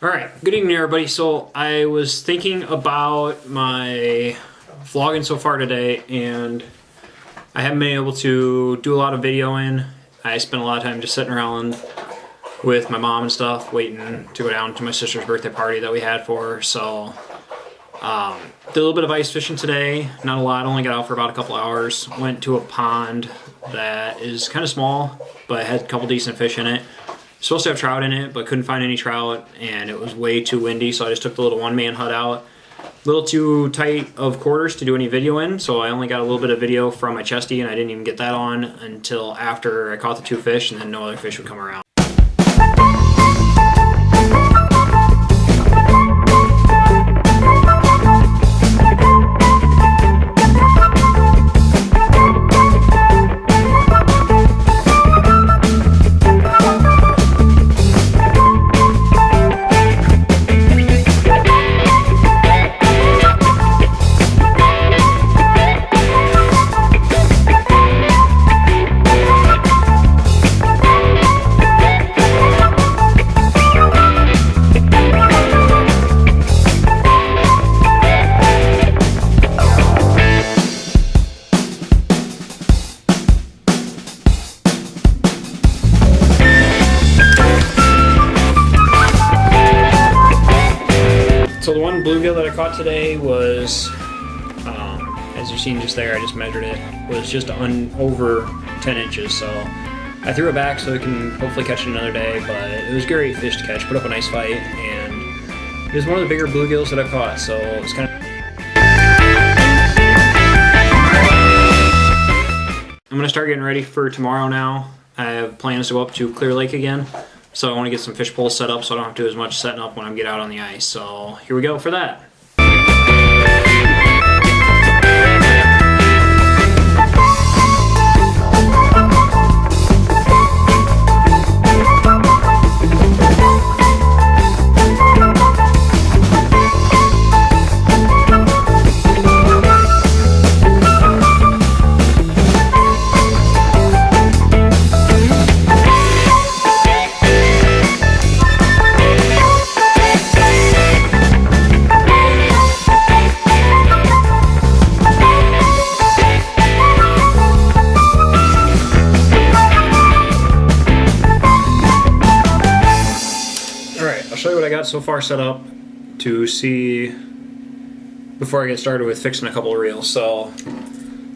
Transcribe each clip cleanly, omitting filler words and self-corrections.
Alright, good evening everybody. So I was thinking about my vlogging so far today, and I haven't been able to do a lot of videoing. I spent a lot of time just sitting around with my mom and stuff, waiting to go down to my sister's birthday party that we had for her. So did a little bit of ice fishing today, not a lot, only got out for about a couple hours. Went to a pond that is kind of small, but had a couple decent fish in it. Supposed to have trout in it, but couldn't find any trout, and it was way too windy, so I just took the little one-man hut out. A little too tight of quarters to do any video in, so I only got a little bit of video from my chesty, and I didn't even get that on until after I caught the two fish, and then no other fish would come around. So the one bluegill that I caught today was, as you've seen just there, I just measured it, was just over 10 inches. So I threw it back so it can hopefully catch it another day, but it was a great fish to catch, put up a nice fight, and it was one of the bigger bluegills that I've caught, so it's kind of... I'm going to start getting ready for tomorrow now. I have plans to go up to Clear Lake again. So I want to get some fish poles set up so I don't have to do as much setting up when I get out on the ice. So here we go for that. I'll show you what I got so far set up to see before I get started with fixing a couple of reels. So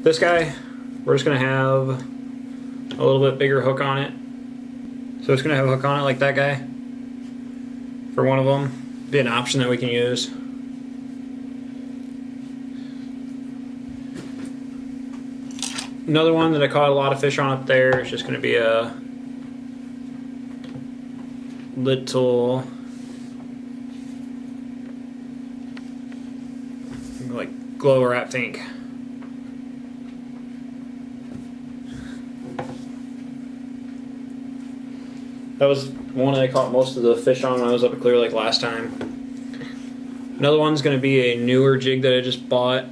this guy, we're just going to have a little bit bigger hook on it. So it's going to have a hook on it like that guy for one of them. Be an option that we can use. Another one that I caught a lot of fish on up there is just going to be a little like glow wrap think. That was one that I caught most of the fish on when I was up at Clear Lake last time. Another one's going to be a newer jig that I just bought.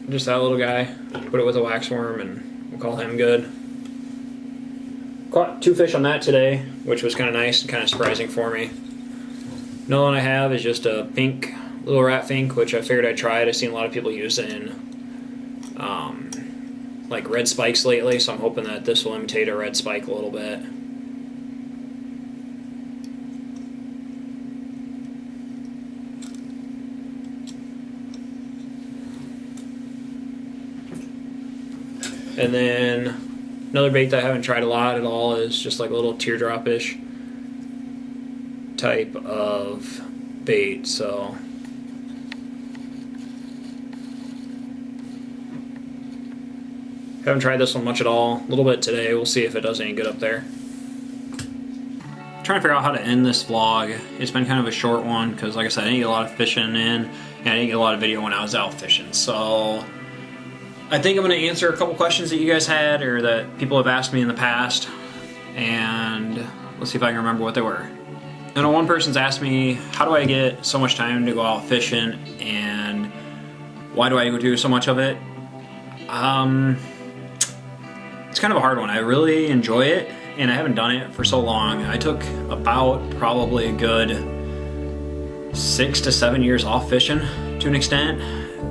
Just that little guy. Put it with a wax worm and we'll call him good. Caught two fish on that today, which was kind of nice and kind of surprising for me. Another one I have is just a pink little rat fink, which I figured I'd try it. I've seen a lot of people use it in like red spikes lately, so I'm hoping that this will imitate a red spike a little bit. And then another bait that I haven't tried a lot at all is just like a little teardrop-ish type of bait. So haven't tried this one much at all. A little bit today. We'll see if it does any good up there. Trying to figure out how to end this vlog. It's been kind of a short one because, like I said, I didn't get a lot of fishing in, and I didn't get a lot of video when I was out fishing. So I think I'm going to answer a couple questions that you guys had or that people have asked me in the past, and let's see if I can remember what they were. I know one person's asked me, how do I get so much time to go out fishing, and why do I do so much of it? It's kind of a hard one. I really enjoy it, and I haven't done it for so long. I took about probably a good 6 to 7 years off fishing to an extent,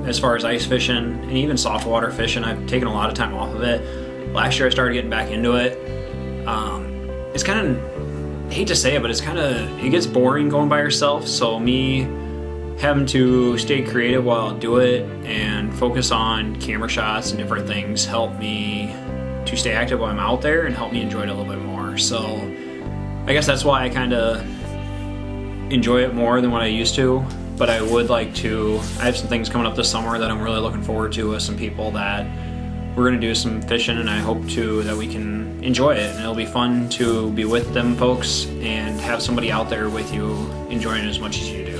as far as ice fishing and even soft water fishing. I've taken a lot of time off of it. Last year I started getting back into it. It's kind of, I hate to say it, but it gets boring going by yourself. So me having to stay creative while I do it and focus on camera shots and different things help me to stay active while I'm out there and help me enjoy it a little bit more. So I guess that's why I kind of enjoy it more than what I used to. But I would like to, I have some things coming up this summer that I'm really looking forward to with some people that we're gonna do some fishing, and I hope that we can enjoy it. And it'll be fun to be with them folks and have somebody out there with you enjoying it as much as you do.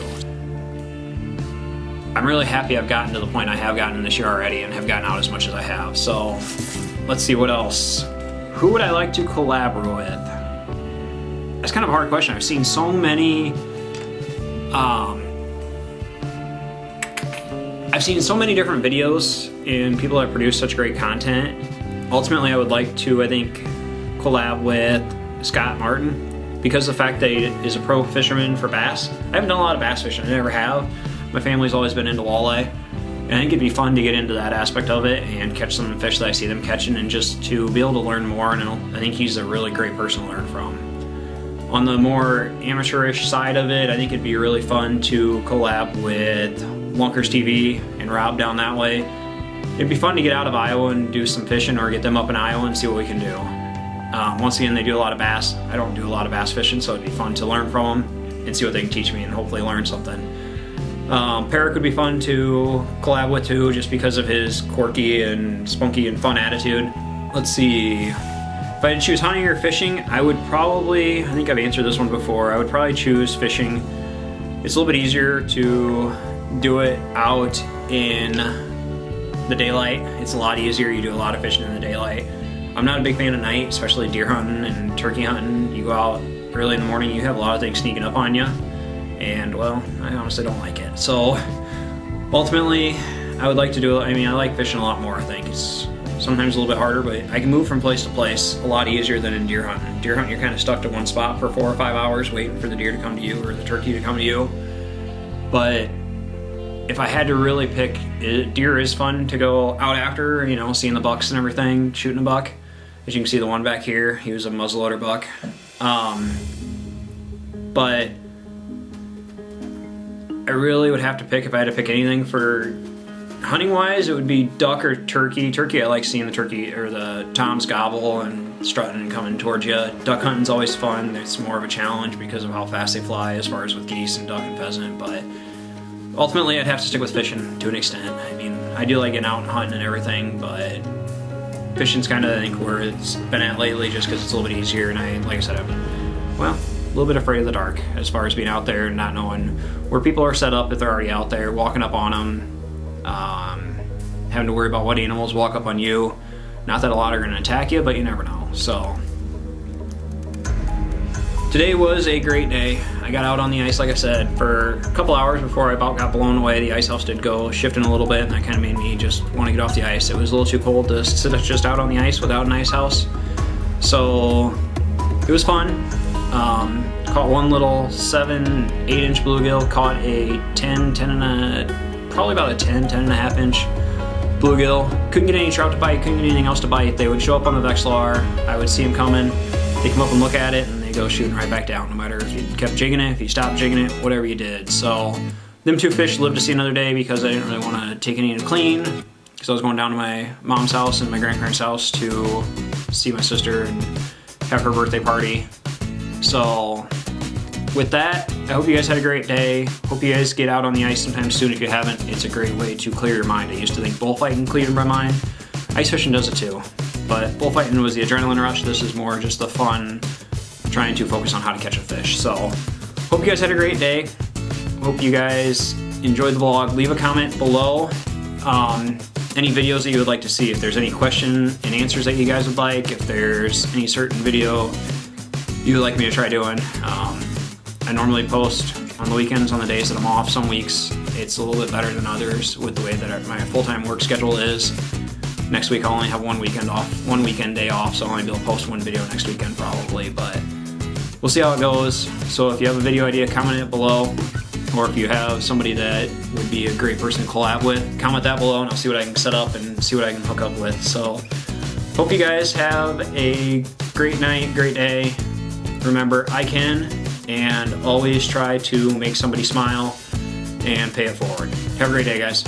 I'm really happy I've gotten to the point I have gotten this year already and have gotten out as much as I have. So let's see what else. Who would I like to collaborate with? That's kind of a hard question. I've seen so many different videos and people that produce such great content. Ultimately, I would like to, I think, collab with Scott Martin because of the fact that he is a pro fisherman for bass. I haven't done a lot of bass fishing, I never have. My family's always been into walleye, and I think it'd be fun to get into that aspect of it and catch some fish that I see them catching, and just to be able to learn more. And I think he's a really great person to learn from. On the more amateurish side of it, I think it'd be really fun to collab with Lunkers TV and Rob down that way. It'd be fun to get out of Iowa and do some fishing, or get them up in Iowa and see what we can do. Once again, they do a lot of bass. I don't do a lot of bass fishing, so it'd be fun to learn from them and see what they can teach me and hopefully learn something. Parrick would be fun to collab with too, just because of his quirky and spunky and fun attitude. Let's see. If I had to choose hunting or fishing, I would probably, I think I've answered this one before, I would probably choose fishing. It's a little bit easier to do it out in the daylight. It's a lot easier. You do a lot of fishing in the daylight. I'm not a big fan of night, especially deer hunting and turkey hunting. You go out early in the morning, you have a lot of things sneaking up on you, and well, I honestly don't like it. So ultimately, I would like to do it. I mean, I like fishing a lot more. I think it's sometimes a little bit harder, but I can move from place to place a lot easier than in deer hunting. Deer hunting, you're kind of stuck to one spot for 4 or 5 hours waiting for the deer to come to you or the turkey to come to you. But if I had to really pick, deer is fun to go out after, you know, seeing the bucks and everything, shooting a buck. As you can see, the one back here, he was a muzzleloader buck. But I really would have to pick, if I had to pick anything for hunting wise, it would be duck or turkey. Turkey, I like seeing the turkey or the toms gobble and strutting and coming towards you. Duck hunting's always fun. It's more of a challenge because of how fast they fly as far as with geese and duck and pheasant, but ultimately I'd have to stick with fishing to an extent. I mean, I do like getting out and hunting and everything, but fishing's kind of, I think, where it's been at lately, just because it's a little bit easier. And like I said, I'm, well, a little bit afraid of the dark as far as being out there and not knowing where people are set up if they're already out there, walking up on them, having to worry about what animals walk up on you. Not that a lot are going to attack you, but you never know. So today was a great day. I got out on the ice, like I said, for a couple hours before I about got blown away. The ice house did go shifting a little bit, and that kind of made me just want to get off the ice. It was a little too cold to sit just out on the ice without an ice house. So it was fun. Caught one little 7-8 inch bluegill, caught a 10 and a, probably about a 10 and a half inch bluegill. Couldn't get any trout to bite, couldn't get anything else to bite. They would show up on the Vexlar, I would see them coming, they come up and look at it, and they go shooting right back down, no matter if you kept jigging it, if you stopped jigging it, whatever you did. So them two fish lived to see another day because I didn't really want to take any to clean, because I was going down to my mom's house and my grandparents' house to see my sister and have her birthday party. So with that, I hope you guys had a great day. Hope you guys get out on the ice sometime soon if you haven't. It's a great way to clear your mind. I used to think bullfighting cleared my mind. Ice fishing does it too. But bullfighting was the adrenaline rush. This is more just the fun, trying to focus on how to catch a fish. So hope you guys had a great day. Hope you guys enjoyed the vlog. Leave a comment below. Any videos that you would like to see. If there's any question and answers that you guys would like. If there's any certain video you would like me to try doing. I normally post on the weekends, on the days that I'm off. Some weeks it's a little bit better than others with the way that my full-time work schedule is. Next week I'll only have one weekend day off, so I'll only be able to post one video next weekend probably, but we'll see how it goes. So if you have a video idea, comment it below, or if you have somebody that would be a great person to collab with, comment that below and I'll see what I can set up and see what I can hook up with. So hope you guys have a great night, great day. Remember, I can, and always try to make somebody smile and pay it forward. Have a great day, guys.